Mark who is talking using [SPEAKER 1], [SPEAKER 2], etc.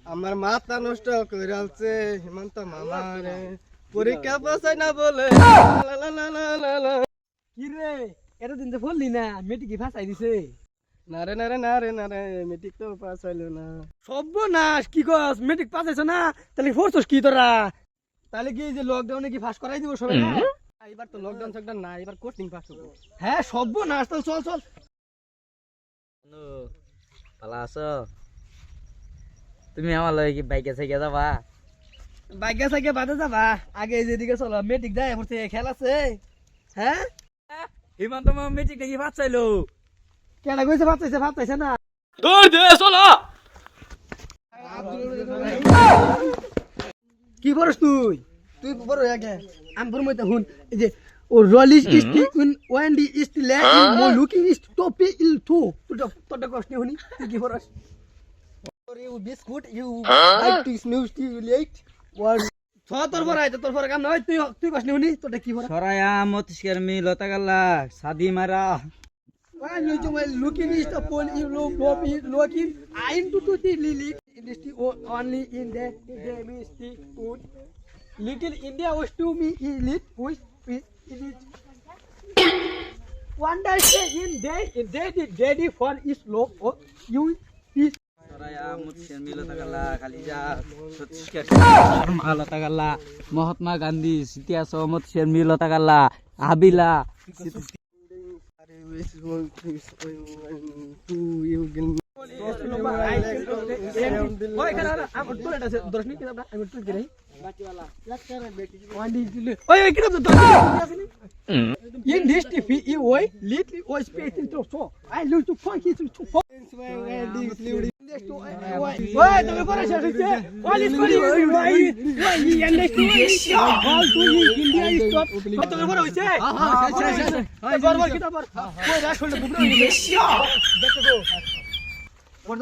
[SPEAKER 1] আমার মাথা নষ্ট করে আছে হেমন্ত মামারে পরীক্ষা পাসাই না বলে
[SPEAKER 2] কি রে এতদিন তো বললি না মেট্রিক ফাঁসাই দিছে
[SPEAKER 1] না রে মেট্রিক তো পাস হইলো না।
[SPEAKER 2] সর্বনাশ কি কস মেট্রিক পাস হইছ না তাহলে ফোরছস কি তোরা তাহলে কি যে লকডাউনে কি ফাঁস করাই দিব সবাই না
[SPEAKER 1] এবার তো লকডাউন সকডাউন না এবার কোচিং পাস হবো।
[SPEAKER 2] হ্যাঁ সর্বনাশ তাহলে চল চল
[SPEAKER 3] ভালো আছো তুমি আমার লগে কি বাইকে সাইকে যাবা
[SPEAKER 2] বাইকে সাইকে বাদে যাবা আগে যেদিকে চলো মেট্রিক যায় পড়তে খেল আছে হ্যাঁ
[SPEAKER 3] হিমন্ত মামা মেট্রিক নাকি ভাত চাইলো
[SPEAKER 2] কেডা কইছে ভাত চাইছে না
[SPEAKER 3] দৌড় দে চলো
[SPEAKER 2] কি করছ তুই বড় আগে আমি বড় মইতে হুন এই যে ও রলিশ ইস্টি ইন ওয়ান্ডি ইস্টি লে মো লুকিং ইস্ট টপি ইল টু তোটা কষ্ট হুনি তুই কি করছ ওরে ও biscuit you like to stimulate word তোর পর কাম না তুই কষ্ট হুনি তোটা কি করছ
[SPEAKER 3] সরায়া মতিষ্কের মি লতা গাল্লা সাদি মারা
[SPEAKER 2] When you do looking is upon you looking I into the lily industry only in the mystery food. Little India was to me elite which it is one day in daddy for is low of you is
[SPEAKER 3] সরায়া মতিষ্কের মি লতা গাল্লা খালিজা সতিষ্কের মা লতা গাল্লা মহাত্মা গান্ধী ইতিহাস মতিষ্কের মি লতা গাল্লা আবিলা
[SPEAKER 2] Por